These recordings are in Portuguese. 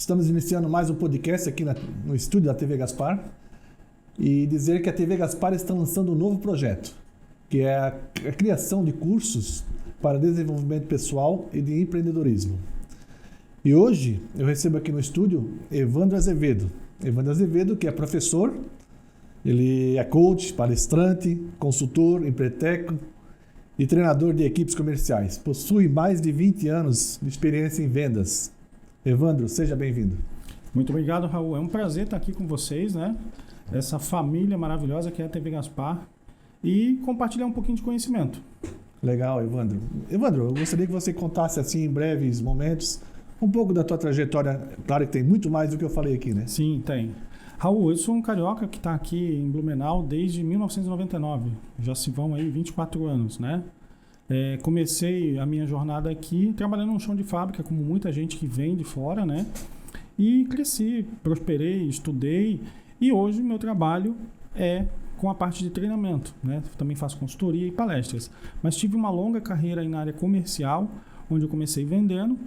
Estamos iniciando mais um podcast aqui no estúdio da TV Gaspar e dizer que a TV Gaspar está lançando um novo projeto, que é a criação de cursos para desenvolvimento pessoal e de empreendedorismo. E hoje eu recebo aqui no estúdio Evandro Azevedo. Evandro Azevedo, que é professor, ele é coach, palestrante, consultor, empreiteco e treinador de equipes comerciais. Possui mais de 20 anos de experiência em vendas. Evandro, seja bem-vindo. Muito obrigado, Raul. É um prazer estar aqui com vocês, né? Essa família maravilhosa que é a TV Gaspar e compartilhar um pouquinho de conhecimento. Legal, Evandro. Evandro, eu gostaria que você contasse assim em breves momentos um pouco da tua trajetória. Claro que tem muito mais do que eu falei aqui, né? Sim, tem. Raul, eu sou um carioca que está aqui em Blumenau desde 1999. Já se vão aí 24 anos, né? Comecei a minha jornada aqui trabalhando no chão de fábrica, como muita gente que vem de fora, né? E cresci, prosperei, estudei e hoje meu trabalho é com a parte de treinamento, né? Também faço consultoria e palestras. Mas tive uma longa carreira aí na área comercial, onde eu comecei vendendo,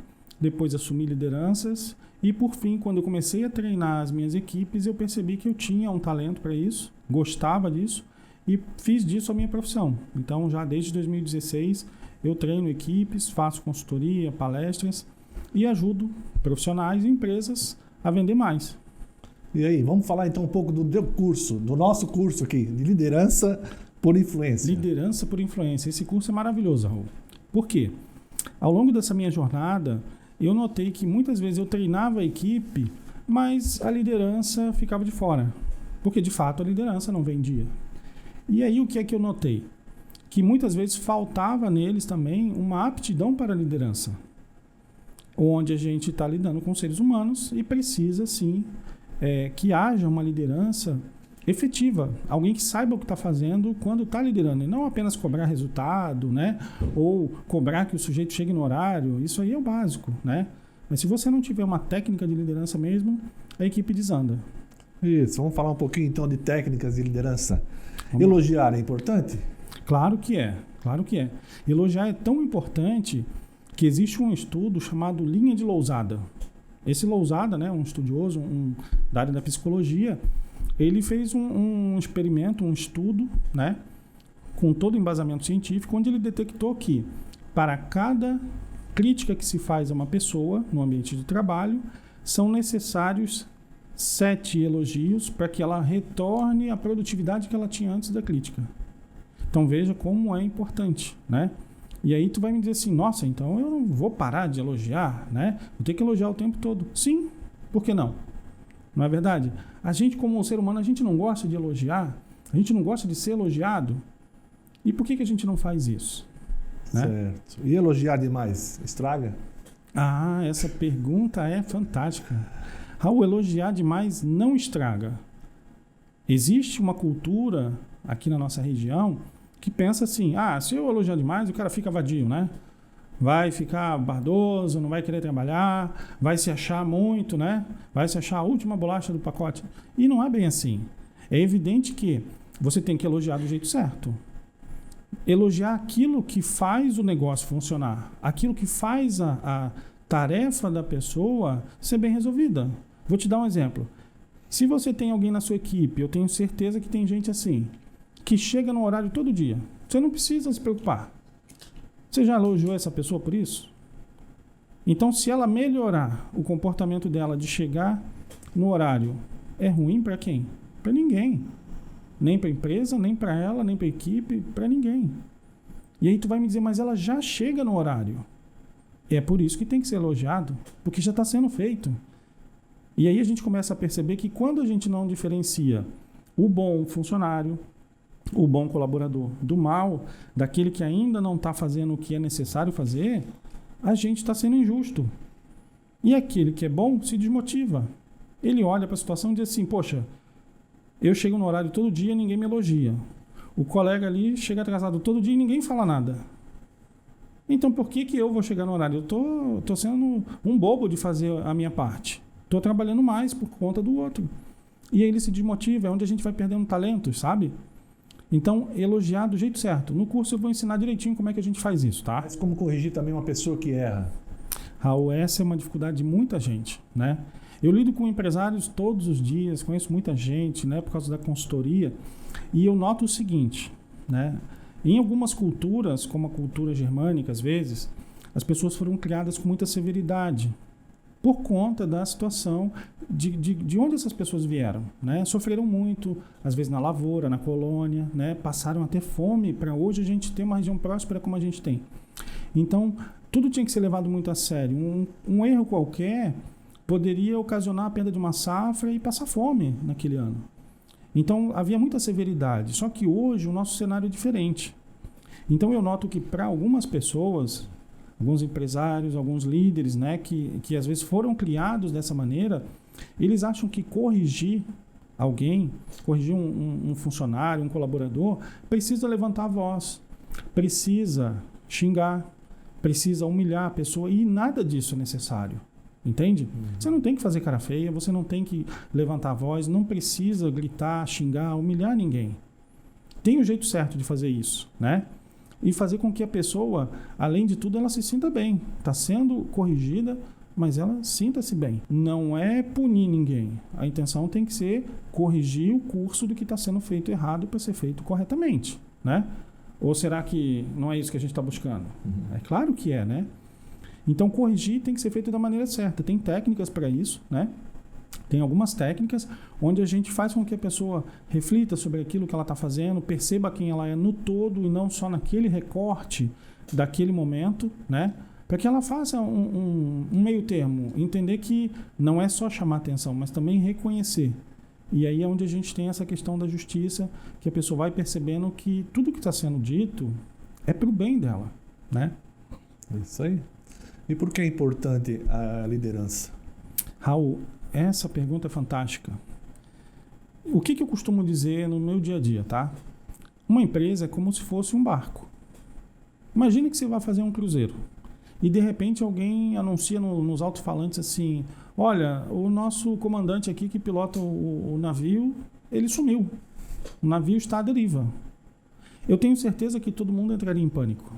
depois assumi lideranças e, por fim, quando eu comecei a treinar as minhas equipes, eu percebi que eu tinha um talento para isso, gostava disso e fiz disso a minha profissão. Então, já desde 2016, eu treino equipes, faço consultoria, palestras e ajudo profissionais e empresas a vender mais. E aí, vamos falar então um pouco do nosso curso aqui, de liderança por influência. Liderança por influência. Esse curso é maravilhoso, Raul. Por quê? Ao longo dessa minha jornada, eu notei que muitas vezes eu treinava a equipe, mas a liderança ficava de fora. Porque, de fato, a liderança não vendia. E aí, o que é que eu notei? Que muitas vezes faltava neles também uma aptidão para a liderança. Onde a gente está lidando com seres humanos e precisa, sim, que haja uma liderança efetiva. Alguém que saiba o que está fazendo quando está liderando. E não apenas cobrar resultado, né? Ou cobrar que o sujeito chegue no horário. Isso aí é o básico, né? Mas se você não tiver uma técnica de liderança mesmo, a equipe desanda. Isso, vamos falar um pouquinho então de técnicas de liderança. Elogiar é importante? Claro que é, claro que é. Elogiar é tão importante que existe um estudo chamado linha de Lousada. Esse Lousada, né, um estudioso da área da psicologia, ele fez um experimento, um estudo, né, com todo o embasamento científico, onde ele detectou que para cada crítica que se faz a uma pessoa no ambiente de trabalho, são necessários 7 elogios para que ela retorne à produtividade que ela tinha antes da crítica. Então veja como é importante, né? E aí tu vai me dizer assim, nossa, então eu não vou parar de elogiar, né? Vou ter que elogiar o tempo todo. Sim, por que não? Não é verdade? A gente, como ser humano, a gente não gosta de elogiar, a gente não gosta de ser elogiado. E por que a gente não faz isso? Né? Certo. E elogiar demais estraga? Ah, essa pergunta é fantástica. Raul, elogiar demais não estraga. Existe uma cultura aqui na nossa região que pensa assim, se eu elogiar demais, o cara fica vadio, né? Vai ficar bardoso, não vai querer trabalhar, vai se achar muito, né? Vai se achar a última bolacha do pacote. E não é bem assim. É evidente que você tem que elogiar do jeito certo. Elogiar aquilo que faz o negócio funcionar, aquilo que faz a tarefa da pessoa ser bem resolvida. Vou te dar um exemplo. Se você tem alguém na sua equipe, eu tenho certeza que tem gente assim, que chega no horário todo dia. Você não precisa se preocupar. Você já elogiou essa pessoa por isso? Então, se ela melhorar o comportamento dela de chegar no horário, é ruim para quem? Para ninguém. Nem para a empresa, nem para ela, nem para a equipe, para ninguém. E aí tu vai me dizer, mas ela já chega no horário. É por isso que tem que ser elogiado, porque já está sendo feito. E aí a gente começa a perceber que quando a gente não diferencia o bom funcionário, o bom colaborador, do mal, daquele que ainda não está fazendo o que é necessário fazer, a gente está sendo injusto. E aquele que é bom se desmotiva. Ele olha para a situação e diz assim, poxa, eu chego no horário todo dia e ninguém me elogia. O colega ali chega atrasado todo dia e ninguém fala nada. Então por que eu vou chegar no horário? Eu estou sendo um bobo de fazer a minha parte. Estou trabalhando mais por conta do outro. E aí ele se desmotiva, é onde a gente vai perdendo talentos, sabe? Então, elogiar do jeito certo. No curso eu vou ensinar direitinho como é que a gente faz isso, tá? Mas como corrigir também uma pessoa que erra? Raul, essa é uma dificuldade de muita gente, né? Eu lido com empresários todos os dias, conheço muita gente, né, por causa da consultoria, e eu noto o seguinte, né, em algumas culturas, como a cultura germânica, às vezes, as pessoas foram criadas com muita severidade, por conta da situação de onde essas pessoas vieram, né? Sofreram muito, às vezes na lavoura, na colônia, né? Passaram a ter fome para hoje a gente ter uma região próspera como a gente tem. Então, tudo tinha que ser levado muito a sério. Um erro qualquer poderia ocasionar a perda de uma safra e passar fome naquele ano. Então, havia muita severidade. Só que hoje o nosso cenário é diferente. Então, eu noto que para algumas pessoas, alguns empresários, alguns líderes, né, que às vezes foram criados dessa maneira, eles acham que corrigir alguém, corrigir um funcionário, um colaborador, precisa levantar a voz, precisa xingar, precisa humilhar a pessoa, e nada disso é necessário. Entende? Você não tem que fazer cara feia, você não tem que levantar a voz, não precisa gritar, xingar, humilhar ninguém. Tem um jeito certo de fazer isso, né? E fazer com que a pessoa, além de tudo, ela se sinta bem. Está sendo corrigida, mas ela sinta-se bem. Não é punir ninguém. A intenção tem que ser corrigir o curso do que está sendo feito errado para ser feito corretamente, né? Ou será que não é isso que a gente está buscando? É claro que é, né? Então, corrigir tem que ser feito da maneira certa. Tem técnicas para isso, né? Tem algumas técnicas onde a gente faz com que a pessoa reflita sobre aquilo que ela está fazendo, perceba quem ela é no todo e não só naquele recorte daquele momento, né? Para que ela faça um meio termo, entender que não é só chamar atenção, mas também reconhecer. E aí é onde a gente tem essa questão da justiça, que a pessoa vai percebendo que tudo que está sendo dito é para o bem dela, né? Isso aí. E por que é importante a liderança? Raul, essa pergunta é fantástica. O que eu costumo dizer no meu dia a dia, tá? Uma empresa é como se fosse um barco. Imagine que você vai fazer um cruzeiro e de repente alguém anuncia nos alto-falantes assim: olha, o nosso comandante aqui que pilota o navio, ele sumiu. O navio está à deriva. Eu tenho certeza que todo mundo entraria em pânico.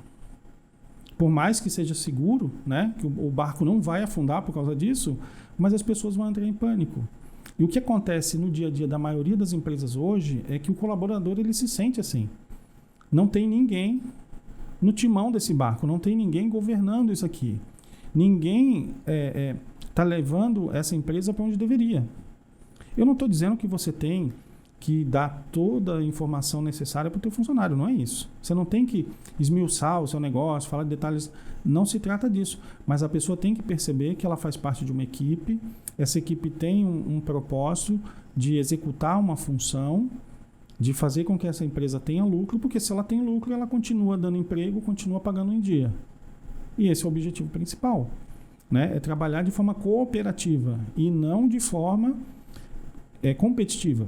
Por mais que seja seguro, né, que o barco não vai afundar por causa disso, mas as pessoas vão entrar em pânico. E o que acontece no dia a dia da maioria das empresas hoje é que o colaborador ele se sente assim. Não tem ninguém no timão desse barco, não tem ninguém governando isso aqui. Ninguém está levando essa empresa para onde deveria. Eu não estou dizendo que você tem que dar toda a informação necessária para o teu funcionário, não é isso. Você não tem que esmiuçar o seu negócio, falar de detalhes, não se trata disso. Mas a pessoa tem que perceber que ela faz parte de uma equipe, essa equipe tem um propósito de executar uma função, de fazer com que essa empresa tenha lucro, porque se ela tem lucro, ela continua dando emprego, continua pagando em dia. E esse é o objetivo principal, né? É trabalhar de forma cooperativa e não de forma competitiva.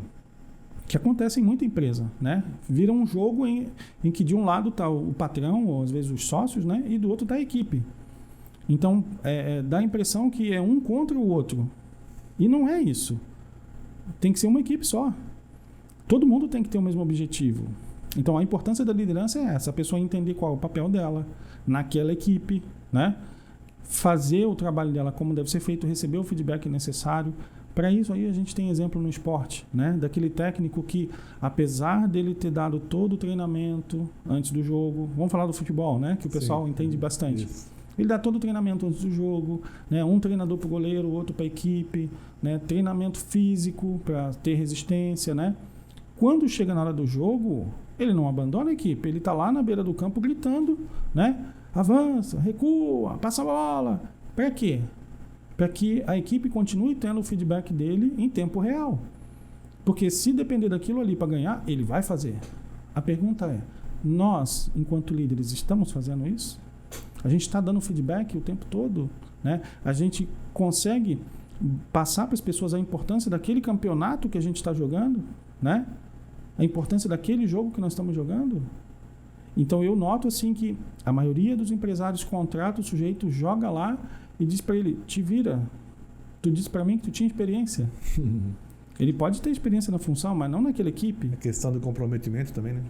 Que acontece em muita empresa, né? Vira um jogo em que de um lado está o patrão, ou às vezes os sócios, né? E do outro está a equipe. Então, dá a impressão que é um contra o outro. E não é isso. Tem que ser uma equipe só. Todo mundo tem que ter o mesmo objetivo. Então, a importância da liderança é essa. A pessoa entender qual é o papel dela naquela equipe, né? Fazer o trabalho dela como deve ser feito, receber o feedback necessário. Para isso aí a gente tem exemplo no esporte, né? Daquele técnico que, apesar dele ter dado todo o treinamento antes do jogo, vamos falar do futebol, né? Que o pessoal entende bastante. Isso. Ele dá todo o treinamento antes do jogo, né? Um treinador para o goleiro, outro para a equipe, né? Treinamento físico para ter resistência, né? Quando chega na hora do jogo, ele não abandona a equipe, ele está lá na beira do campo gritando, né? Avança, recua, passa a bola. Para quê? Para que a equipe continue tendo o feedback dele em tempo real. Porque se depender daquilo ali para ganhar, ele vai fazer. A pergunta é, nós, enquanto líderes, estamos fazendo isso? A gente está dando feedback o tempo todo, né? A gente consegue passar para as pessoas a importância daquele campeonato que a gente está jogando, né? A importância daquele jogo que nós estamos jogando? Então eu noto assim que a maioria dos empresários contrata o sujeito, joga lá e diz para ele, te vira, tu disse para mim que tu tinha experiência. Ele pode ter experiência na função, mas não naquela equipe. A questão do comprometimento também, né?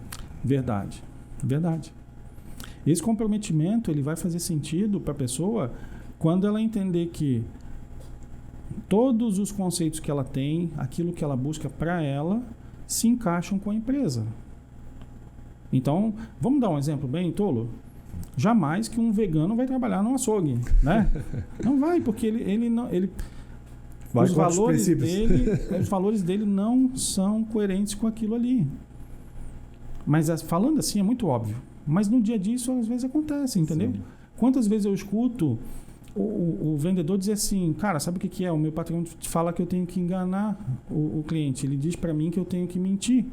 Verdade, verdade. Esse comprometimento ele vai fazer sentido para a pessoa quando ela entender que todos os conceitos que ela tem, aquilo que ela busca para ela, se encaixam com a empresa. Então, vamos dar um exemplo bem tolo? Jamais que um vegano vai trabalhar num açougue, né? Não vai, porque ele os valores dele não são coerentes com aquilo ali. Mas falando assim é muito óbvio. Mas no dia a dia isso às vezes acontece, entendeu? Sim. Quantas vezes eu escuto o vendedor dizer assim, cara, sabe o que é? O meu patrão fala que eu tenho que enganar o cliente. Ele diz para mim que eu tenho que mentir.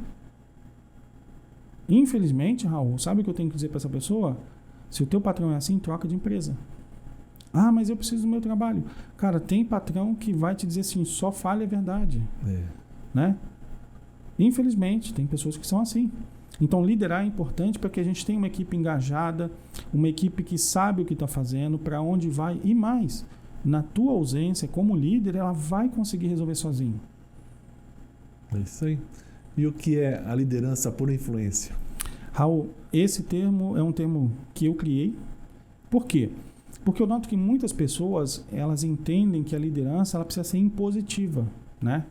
Infelizmente, Raul, sabe o que eu tenho que dizer para essa pessoa? Se o teu patrão é assim, troca de empresa. Ah, mas eu preciso do meu trabalho. Cara, tem patrão que vai te dizer assim, só fale a verdade. Né? Infelizmente, tem pessoas que são assim. Então, liderar é importante para que a gente tenha uma equipe engajada, uma equipe que sabe o que está fazendo, para onde vai e mais. Na tua ausência, como líder, ela vai conseguir resolver sozinho. É isso aí. E o que é a liderança por influência? Raul, esse termo é um termo que eu criei. Por quê? Porque eu noto que muitas pessoas, elas entendem que a liderança ela precisa ser impositiva, né?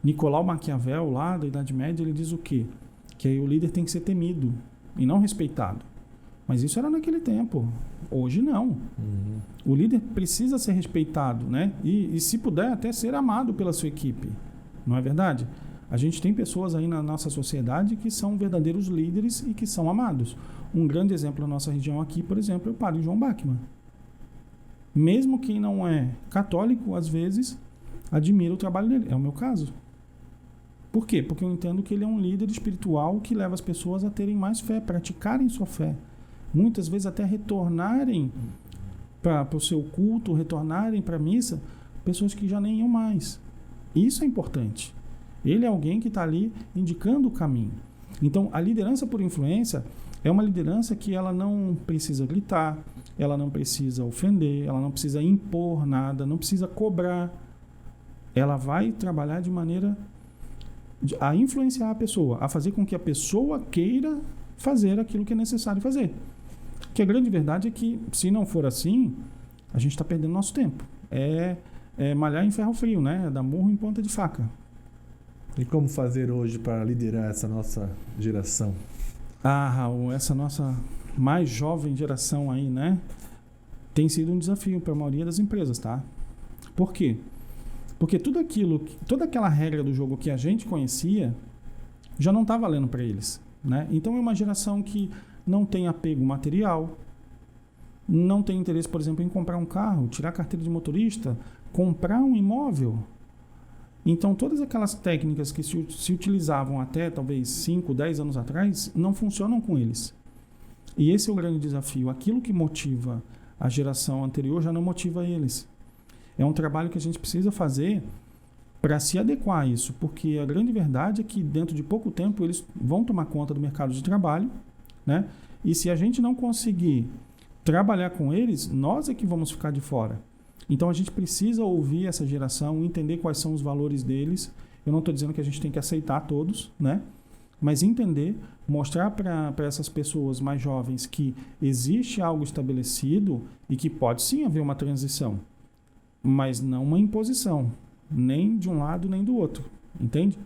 Nicolau Maquiavel, lá da Idade Média, ele diz o quê? Que aí o líder tem que ser temido e não respeitado. Mas isso era naquele tempo. Hoje não. O líder precisa ser respeitado, né? E se puder até ser amado pela sua equipe. Não é verdade? A gente tem pessoas aí na nossa sociedade que são verdadeiros líderes e que são amados. Um grande exemplo na nossa região aqui, por exemplo, é o padre João Bachmann. Mesmo quem não é católico, às vezes, admira o trabalho dele. É o meu caso. Por quê? Porque eu entendo que ele é um líder espiritual que leva as pessoas a terem mais fé, praticarem sua fé. Muitas vezes até retornarem para o seu culto, retornarem para a missa, pessoas que já nem iam mais. Isso é importante. Ele é alguém que está ali indicando o caminho. Então, a liderança por influência é uma liderança que ela não precisa gritar, ela não precisa ofender, ela não precisa impor nada, não precisa cobrar. Ela vai trabalhar de maneira a influenciar a pessoa, a fazer com que a pessoa queira fazer aquilo que é necessário fazer. Que a grande verdade é que, se não for assim, a gente está perdendo nosso tempo. É malhar em ferro frio, né? É dar murro em ponta de faca. E como fazer hoje para liderar essa nossa geração? Ah, Raul, essa nossa mais jovem geração aí, né? Tem sido um desafio para a maioria das empresas, tá? Por quê? Porque toda aquela regra do jogo que a gente conhecia já não está valendo para eles, né? Então é uma geração que não tem apego material, não tem interesse, por exemplo, em comprar um carro, tirar a carteira de motorista, comprar um imóvel. Então todas aquelas técnicas que se utilizavam até talvez 5, 10 anos atrás não funcionam com eles. E esse é o grande desafio. Aquilo que motiva a geração anterior já não motiva eles. É um trabalho que a gente precisa fazer para se adequar a isso, porque a grande verdade é que dentro de pouco tempo eles vão tomar conta do mercado de trabalho, né? E se a gente não conseguir trabalhar com eles, nós é que vamos ficar de fora. Então a gente precisa ouvir essa geração, entender quais são os valores deles. Eu não estou dizendo que a gente tem que aceitar todos, né? Mas entender, mostrar para essas pessoas mais jovens que existe algo estabelecido e que pode sim haver uma transição, mas não uma imposição, nem de um lado nem do outro, entende?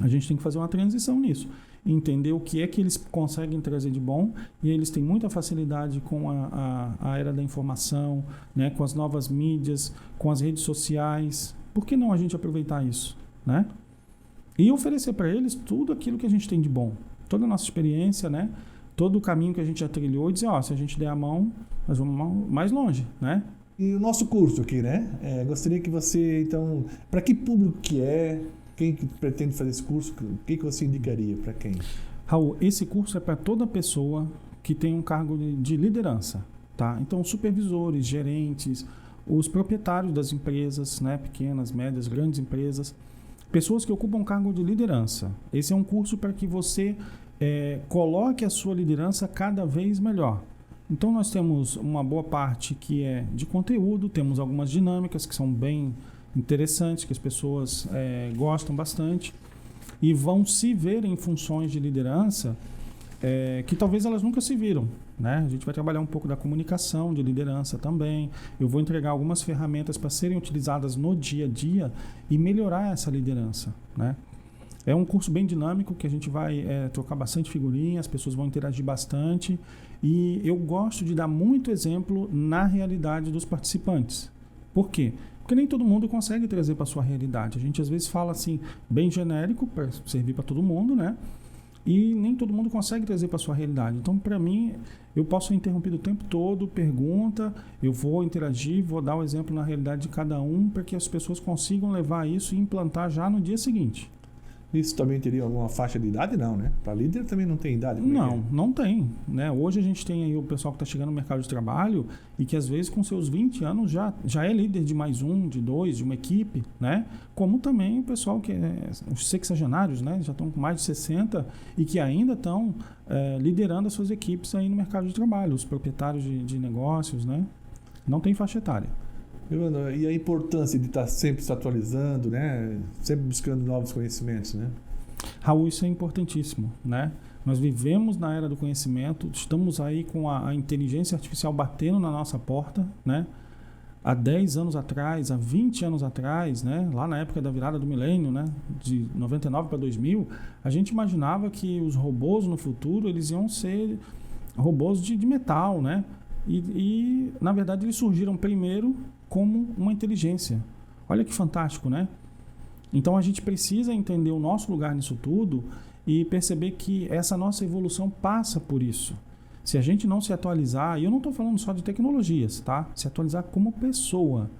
A gente tem que fazer uma transição nisso, entender o que é que eles conseguem trazer de bom, e eles têm muita facilidade com a era da informação, né, com as novas mídias, com as redes sociais. Por que não a gente aproveitar isso, né? E oferecer para eles tudo aquilo que a gente tem de bom, toda a nossa experiência, né, todo o caminho que a gente já trilhou, e dizer, se a gente der a mão, nós vamos mais longe, né? E o nosso curso aqui, né? Gostaria que você, então, para que público que é, quem que pretende fazer esse curso, o que você indicaria para quem? Raul, esse curso é para toda pessoa que tem um cargo de liderança, tá? Então, supervisores, gerentes, os proprietários das empresas, né? Pequenas, médias, grandes empresas, pessoas que ocupam cargo de liderança. Esse é um curso para que você coloque a sua liderança cada vez melhor. Então, nós temos uma boa parte que é de conteúdo, temos algumas dinâmicas que são bem interessantes, que as pessoas gostam bastante e vão se ver em funções de liderança que talvez elas nunca se viram, né? A gente vai trabalhar um pouco da comunicação, de liderança também. Eu vou entregar algumas ferramentas para serem utilizadas no dia a dia e melhorar essa liderança, né? É um curso bem dinâmico que a gente vai trocar bastante figurinha, as pessoas vão interagir bastante e eu gosto de dar muito exemplo na realidade dos participantes. Por quê? Porque nem todo mundo consegue trazer para a sua realidade. A gente às vezes fala assim, bem genérico, para servir para todo mundo, né? E nem todo mundo consegue trazer para a sua realidade. Então, para mim, eu posso ser interrompido o tempo todo, pergunta, eu vou interagir, vou dar o exemplo na realidade de cada um, para que as pessoas consigam levar isso e implantar já no dia seguinte. Isso também teria alguma faixa de idade? Não, né? Para líder também não tem idade. Não, não tem, né? Hoje a gente tem aí o pessoal que está chegando no mercado de trabalho e que às vezes com seus 20 anos já é líder de mais um, de dois, de uma equipe, né? Como também o pessoal que os sexagenários, né? Já estão com mais de 60 e que ainda estão liderando as suas equipes aí no mercado de trabalho, os proprietários de negócios, né? Não tem faixa etária. E a importância de estar sempre se atualizando, né? Sempre buscando novos conhecimentos, né? Raul, isso é importantíssimo, né? Nós vivemos na era do conhecimento, estamos aí com a inteligência artificial batendo na nossa porta, né? Há 10 anos atrás, há 20 anos atrás, né? Lá na época da virada do milênio, né? De 99 para 2000, a gente imaginava que os robôs no futuro eles iam ser robôs de metal, né? E na verdade eles surgiram primeiro como uma inteligência. Olha que fantástico, né? Então a gente precisa entender o nosso lugar nisso tudo e perceber que essa nossa evolução passa por isso. Se a gente não se atualizar, e eu não estou falando só de tecnologias, tá? Se atualizar como pessoa,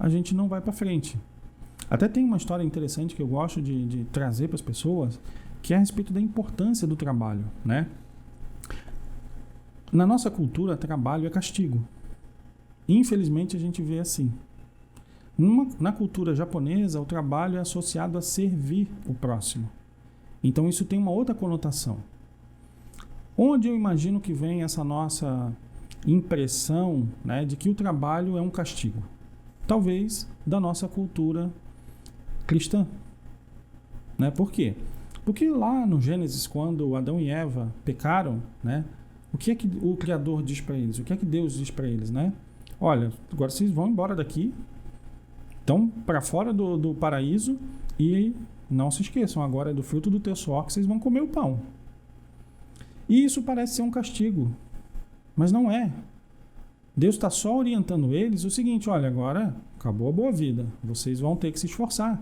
a gente não vai para frente. Até tem uma história interessante que eu gosto de trazer para as pessoas, que é a respeito da importância do trabalho, né? Na nossa cultura, trabalho é castigo. Infelizmente, a gente vê assim. Na cultura japonesa, o trabalho é associado a servir o próximo. Então, isso tem uma outra conotação. Onde eu imagino que vem essa nossa impressão, né, de que o trabalho é um castigo? Talvez da nossa cultura cristã. Né? Por quê? Porque lá no Gênesis, quando Adão e Eva pecaram, né, o que é que o Criador diz para eles? O que é que Deus diz para eles, né? Olha, agora vocês vão embora daqui, estão para fora do paraíso e não se esqueçam, agora é do fruto do teu suor que vocês vão comer o pão. E isso parece ser um castigo, mas não é. Deus está só orientando eles o seguinte, olha, agora acabou a boa vida, vocês vão ter que se esforçar.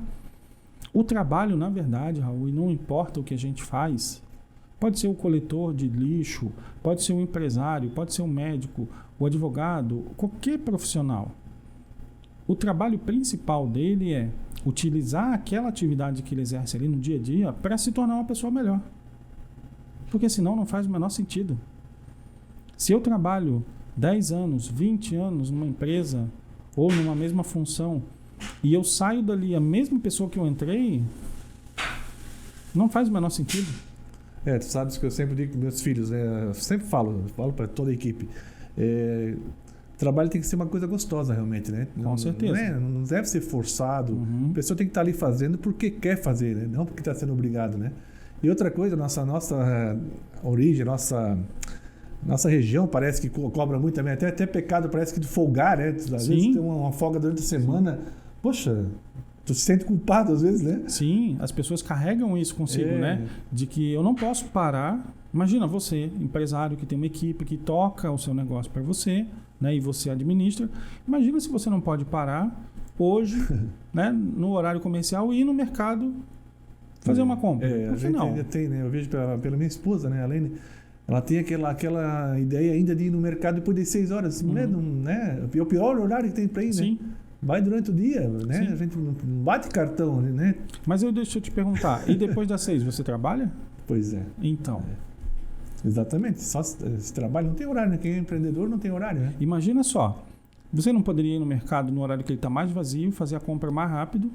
O trabalho, na verdade, Raul, e não importa o que a gente faz, pode ser o coletor de lixo, pode ser o empresário, pode ser o médico, o advogado, qualquer profissional. O trabalho principal dele é utilizar aquela atividade que ele exerce ali no dia a dia para se tornar uma pessoa melhor. Porque senão não faz o menor sentido. Se eu trabalho 10 anos, 20 anos numa empresa ou numa mesma função e eu saio dali a mesma pessoa que eu entrei, não faz o menor sentido. Tu sabes que eu sempre digo para meus filhos, né? Eu sempre falo para toda a equipe, trabalho tem que ser uma coisa gostosa realmente, né? Com certeza. Não deve ser forçado. Uhum. A pessoa tem que estar ali fazendo porque quer fazer, né? Não porque está sendo obrigado, né? E outra coisa, nossa origem, nossa região parece que cobra muito também. Até pecado parece que de folgar, né? Às vezes tem uma folga durante a semana. Poxa, tu se sente culpado às vezes, né? Sim, as pessoas carregam isso consigo, né? De que eu não posso parar. Imagina você, empresário que tem uma equipe que toca o seu negócio para você, né? E você administra. Imagina se você não pode parar hoje, né? No horário comercial e ir no mercado fazer uma compra. A gente ainda tem, né? Eu vejo pela minha esposa, né? Além, ela tem aquela ideia ainda de ir no mercado depois das 6 horas. Né? É o pior horário que tem para ir, Sim. né? Vai durante o dia, né? Sim. A gente não bate cartão, né? Mas deixa eu te perguntar, e depois das 6 você trabalha? Pois é. Então. Exatamente. Só esse trabalho não tem horário, né? Quem é empreendedor não tem horário, né? Imagina só, você não poderia ir no mercado no horário que ele está mais vazio, fazer a compra mais rápido,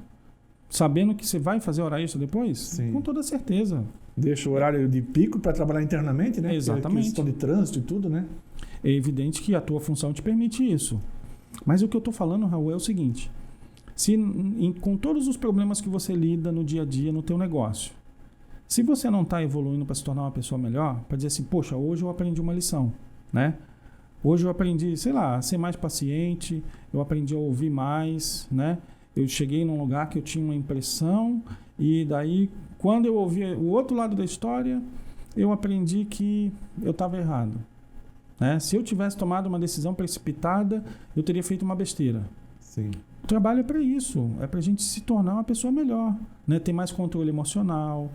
sabendo que você vai fazer hora extra depois? Sim. Com toda certeza. Deixa o horário de pico para trabalhar internamente, né? Exatamente. Questão de trânsito e tudo, né? É evidente que a tua função te permite isso. Mas o que eu estou falando, Raul, é o seguinte. Com todos os problemas que você lida no dia a dia no teu negócio, se você não está evoluindo para se tornar uma pessoa melhor, para dizer assim, poxa, hoje eu aprendi uma lição. né? Hoje eu aprendi, sei lá, a ser mais paciente, eu aprendi a ouvir mais, né? Eu cheguei num lugar que eu tinha uma impressão e daí, quando eu ouvi o outro lado da história, eu aprendi que eu estava errado, né? Se eu tivesse tomado uma decisão precipitada, eu teria feito uma besteira. Sim. O trabalho é para isso, é para a gente se tornar uma pessoa melhor, né? Ter mais controle emocional,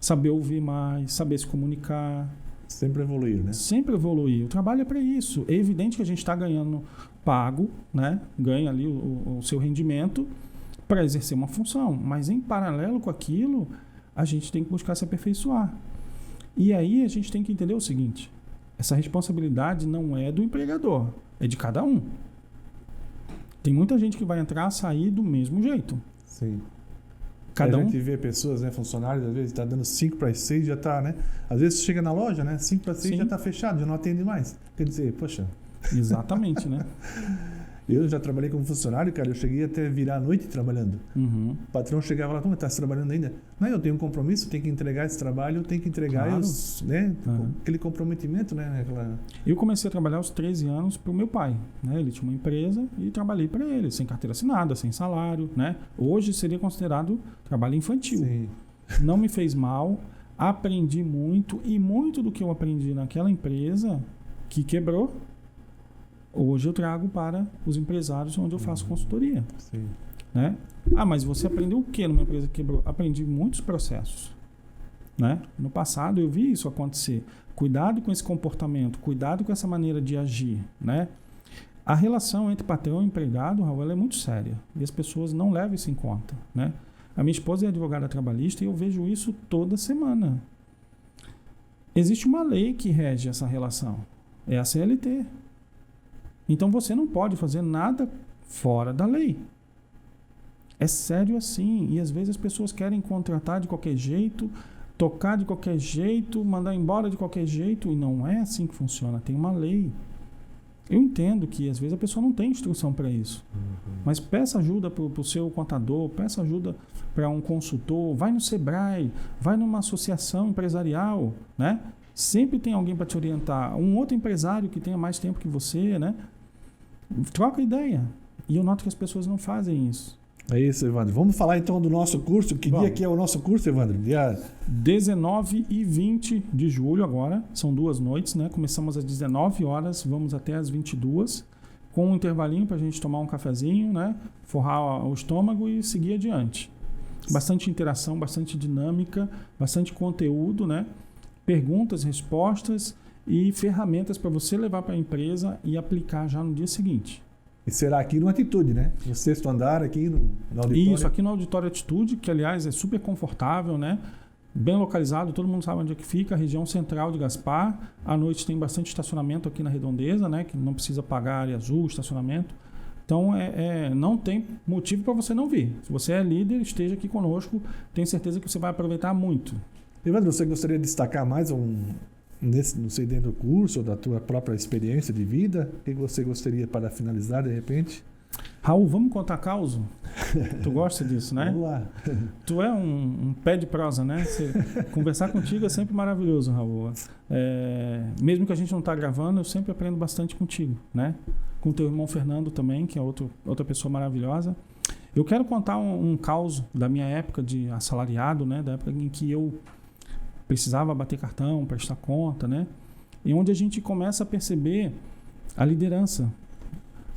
saber ouvir mais, saber se comunicar. Sempre evoluir, né? Sempre evoluir. O trabalho é para isso. É evidente que a gente está ganhando pago, né? Ganha ali o seu rendimento para exercer uma função, mas em paralelo com aquilo, a gente tem que buscar se aperfeiçoar. E aí a gente tem que entender o seguinte: essa responsabilidade não é do empregador, é de cada um. Tem muita gente que vai entrar e sair do mesmo jeito. Sim. Cada a um. gente vê pessoas, né, funcionários, às vezes está dando 5 para as 6, já está, né? Às vezes chega na loja, né? 5 para 6 Sim. já está fechado, já não atende mais. Quer dizer, poxa. Exatamente, né? Eu já trabalhei como funcionário, cara, eu cheguei até virar a noite trabalhando. Uhum. O patrão chegava lá, como está trabalhando ainda? Não, eu tenho um compromisso, tenho que entregar esse trabalho, eu tenho que entregar, Claro. né? Uhum. Aquele comprometimento, né? Aquela... Eu comecei a trabalhar aos 13 anos para o meu pai, né? Ele tinha uma empresa e trabalhei para ele, sem carteira assinada, sem salário, né? Hoje seria considerado trabalho infantil. Sim. Não me fez mal, aprendi muito e muito do que eu aprendi naquela empresa que quebrou, hoje eu trago para os empresários onde eu faço consultoria, Sim. né? Ah, mas você aprendeu o que numa empresa que quebrou? Aprendi muitos processos, né? No passado eu vi isso acontecer. Cuidado com esse comportamento, cuidado com essa maneira de agir, né? A relação entre patrão e empregado, Raul, ela é muito séria e as pessoas não levam isso em conta, né? A minha esposa é advogada trabalhista e eu vejo isso toda semana. Existe uma lei que rege essa relação, é a CLT. Então você não pode fazer nada fora da lei. É sério assim. E às vezes as pessoas querem contratar de qualquer jeito, tocar de qualquer jeito, mandar embora de qualquer jeito. E não é assim que funciona. Tem uma lei. Eu entendo que às vezes a pessoa não tem instrução para isso. Mas peça ajuda para o seu contador, peça ajuda para um consultor, vai no Sebrae, vai numa associação empresarial, né? Sempre tem alguém para te orientar. Um outro empresário que tenha mais tempo que você, né? Troca ideia. E eu noto que as pessoas não fazem isso. É isso, Evandro. Vamos falar então do nosso curso. Que dia que é o nosso curso, Evandro? Dia 19 e 20 de julho agora. São 2 noites, né? Começamos às 19 horas, vamos até às 22, com um intervalinho para a gente tomar um cafezinho, né? Forrar o estômago e seguir adiante. Bastante interação, bastante dinâmica, bastante conteúdo, né? Perguntas, respostas e ferramentas para você levar para a empresa e aplicar já no dia seguinte. E será aqui no Atitude, né? No 6º andar, aqui no auditório. Isso, aqui no Auditório Atitude, que aliás é super confortável, né? Bem localizado, todo mundo sabe onde é que fica, a região central de Gaspar. À noite tem bastante estacionamento aqui na Redondeza, né? Que não precisa pagar área azul, estacionamento. Então, não tem motivo para você não vir. Se você é líder, esteja aqui conosco. Tenho certeza que você vai aproveitar muito. Evandro, você gostaria de destacar mais não sei, dentro do curso ou da tua própria experiência de vida? O que você gostaria para finalizar, de repente? Raul, vamos contar causa? Tu gosta disso, né? Vamos lá. Tu é um pé de prosa, né? Conversar contigo é sempre maravilhoso, Raul. Mesmo que a gente não está gravando, eu sempre aprendo bastante contigo, né? Com o teu irmão Fernando também, que é outra pessoa maravilhosa. Eu quero contar um caos da minha época de assalariado, né? Da época em que eu precisava bater cartão, prestar conta, né? E onde a gente começa a perceber a liderança,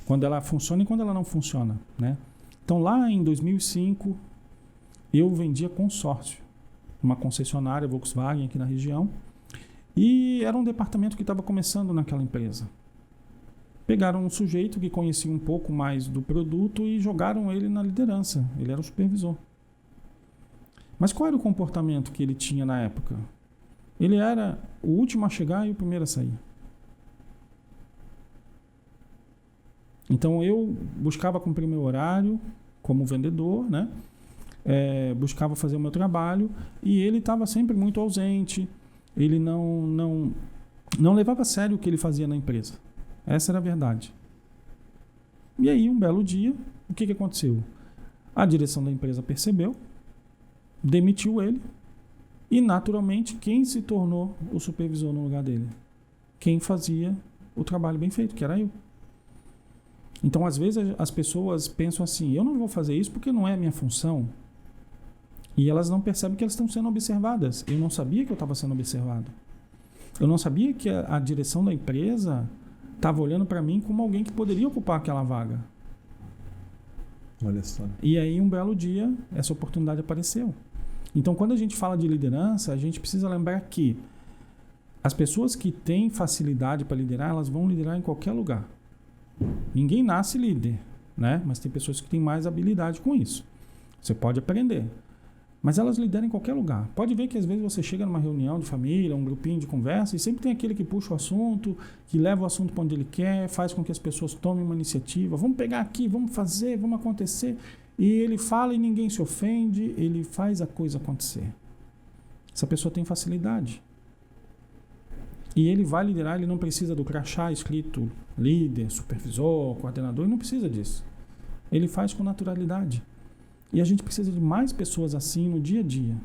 quando ela funciona e quando ela não funciona, né? Então, lá em 2005, eu vendia consórcio, uma concessionária Volkswagen aqui na região, e era um departamento que estava começando naquela empresa. Pegaram um sujeito que conhecia um pouco mais do produto e jogaram ele na liderança. Ele era o supervisor. Mas qual era o comportamento que ele tinha na época? Ele era o último a chegar e o primeiro a sair. Então eu buscava cumprir meu horário como vendedor, né? Buscava fazer o meu trabalho e ele estava sempre muito ausente. Ele não levava a sério o que ele fazia na empresa. Essa era a verdade. E aí, um belo dia, o que aconteceu? A direção da empresa percebeu, demitiu ele e, naturalmente, quem se tornou o supervisor no lugar dele? quem fazia o trabalho bem feito, que era eu. Então, às vezes, as pessoas pensam assim, eu não vou fazer isso porque não é a minha função. E elas não percebem que elas estão sendo observadas. Eu não sabia que eu estava sendo observado. Eu não sabia que a direção da empresa estava olhando para mim como alguém que poderia ocupar aquela vaga. Olha só. E aí, um belo dia, essa oportunidade apareceu. Então, quando a gente fala de liderança, a gente precisa lembrar que as pessoas que têm facilidade para liderar, elas vão liderar em qualquer lugar. Ninguém nasce líder, né? Mas tem pessoas que têm mais habilidade com isso. Você pode aprender. Mas elas lideram em qualquer lugar. Pode ver que às vezes você chega numa reunião de família, um grupinho de conversa, e sempre tem aquele que puxa o assunto, que leva o assunto para onde ele quer, faz com que as pessoas tomem uma iniciativa. Vamos pegar aqui, vamos fazer, vamos acontecer. E ele fala e ninguém se ofende, ele faz a coisa acontecer. Essa pessoa tem facilidade. E ele vai liderar, ele não precisa do crachá escrito líder, supervisor, coordenador, ele não precisa disso. Ele faz com naturalidade. E a gente precisa de mais pessoas assim no dia a dia.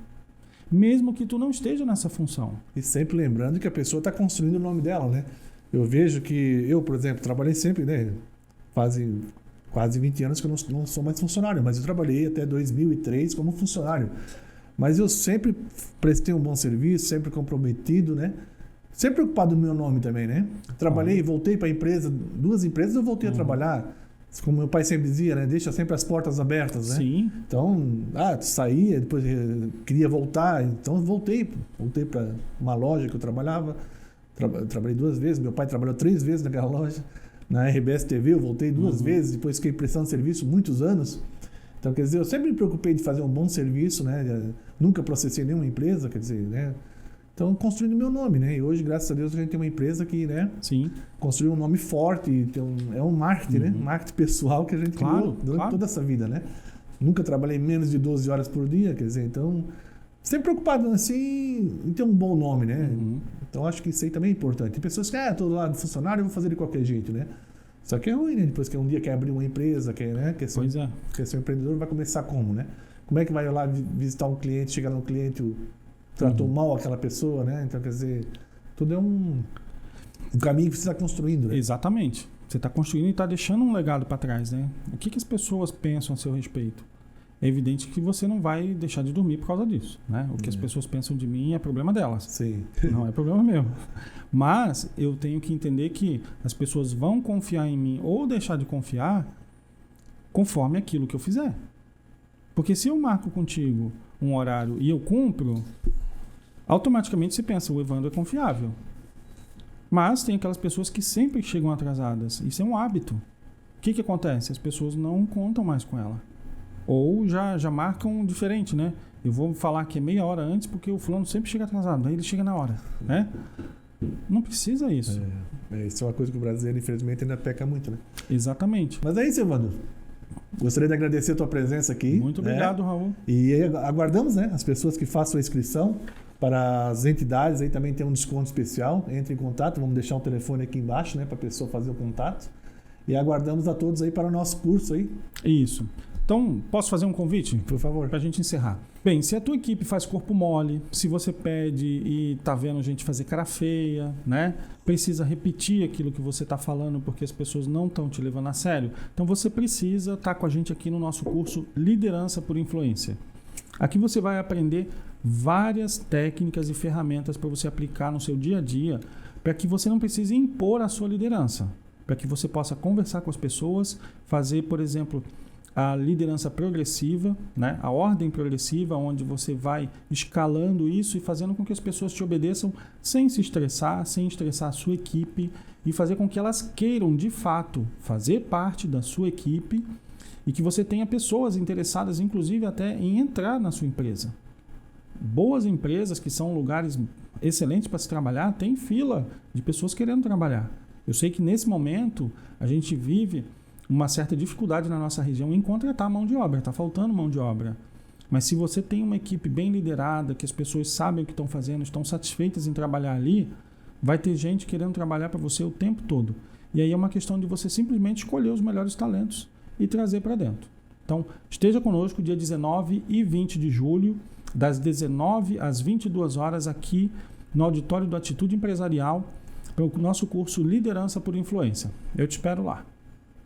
Mesmo que tu não esteja nessa função. E sempre lembrando que a pessoa está construindo o nome dela, né? Eu vejo que eu, por exemplo, trabalhei sempre, né? Fazem quase 20 anos que eu não sou mais funcionário, mas eu trabalhei até 2003 como funcionário. Mas eu sempre prestei um bom serviço, sempre comprometido, né? Sempre preocupado no meu nome também, né? Trabalhei, voltei para a empresa, 2 empresas eu voltei a trabalhar. Como meu pai sempre dizia, né? Deixa sempre as portas abertas, né? Sim. Então, saía, depois queria voltar, então voltei para uma loja que eu trabalhava. Trabalhei 2 vezes, meu pai trabalhou 3 vezes naquela loja. Na RBS TV eu voltei 2 vezes, depois fiquei prestando serviço muitos anos. Então, quer dizer, eu sempre me preocupei de fazer um bom serviço, né? Nunca processei nenhuma empresa, quer dizer, né? Então, construindo meu nome, né? E hoje, graças a Deus, a gente tem uma empresa que, né? Sim. Construiu um nome forte, é um marketing, né? Marketing pessoal que a gente criou durante toda essa vida, né? Nunca trabalhei menos de 12 horas por dia, quer dizer, então... Sempre preocupado, assim, em ter um bom nome, né? Então, acho que isso aí também é importante. Tem pessoas que, tô lá de funcionário, eu vou fazer de qualquer jeito, né? Só que é ruim, né? Depois que um dia quer abrir uma empresa, quer ser um empreendedor, vai começar como, né? Como é que vai lá visitar um cliente, chegar num cliente, tratou mal aquela pessoa, né? Então, quer dizer, tudo é um caminho que você está construindo, né? Exatamente. Você está construindo e está deixando um legado para trás, né? O que as pessoas pensam a seu respeito? É evidente que você não vai deixar de dormir por causa disso, né? O que as pessoas pensam de mim é problema delas. Sim. Não é problema meu. Mas eu tenho que entender que as pessoas vão confiar em mim ou deixar de confiar conforme aquilo que eu fizer. Porque se eu marco contigo um horário e eu cumpro, automaticamente você pensa, o Evandro é confiável. Mas tem aquelas pessoas que sempre chegam atrasadas. Isso é um hábito. O que acontece? As pessoas não contam mais com ela. Ou já marcam diferente, né? Eu vou falar que é meia hora antes porque o fulano sempre chega atrasado. Aí ele chega na hora, né? Não precisa isso. Isso é uma coisa que o brasileiro, infelizmente, ainda peca muito, né? Exatamente. Mas é isso, Evandro. Gostaria de agradecer a tua presença aqui. Muito obrigado, Raul. E aguardamos, né, as pessoas que façam a inscrição para as entidades. Aí também tem um desconto especial. Entre em contato. Vamos deixar um telefone aqui embaixo, né, para a pessoa fazer o contato. E aguardamos a todos aí para o nosso curso aí. Isso. Então, posso fazer um convite? Por favor. Para a gente encerrar. Bem, se a tua equipe faz corpo mole, se você pede e tá vendo gente fazer cara feia, né? Precisa repetir aquilo que você está falando porque as pessoas não estão te levando a sério. Então, você precisa estar com a gente aqui no nosso curso Liderança por Influência. Aqui você vai aprender várias técnicas e ferramentas para você aplicar no seu dia a dia para que você não precise impor a sua liderança. Para que você possa conversar com as pessoas, fazer, por exemplo... a liderança progressiva, né? A ordem progressiva, onde você vai escalando isso e fazendo com que as pessoas te obedeçam sem se estressar, sem estressar a sua equipe e fazer com que elas queiram, de fato, fazer parte da sua equipe e que você tenha pessoas interessadas, inclusive até em entrar na sua empresa. Boas empresas, que são lugares excelentes para se trabalhar, tem fila de pessoas querendo trabalhar. Eu sei que nesse momento a gente vive... uma certa dificuldade na nossa região em contratar mão de obra, está faltando mão de obra. Mas se você tem uma equipe bem liderada, que as pessoas sabem o que estão fazendo, estão satisfeitas em trabalhar ali, vai ter gente querendo trabalhar para você o tempo todo. E aí é uma questão de você simplesmente escolher os melhores talentos e trazer para dentro. Então, esteja conosco dia 19 e 20 de julho, das 19 às 22 horas aqui no auditório do Atitude Empresarial, pelo nosso curso Liderança por Influência. Eu te espero lá.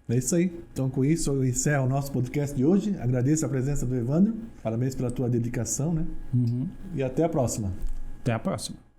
É isso aí. Então, com isso, eu encerro o nosso podcast de hoje. Agradeço a presença do Evandro. Parabéns pela tua dedicação, né? E até a próxima. Até a próxima.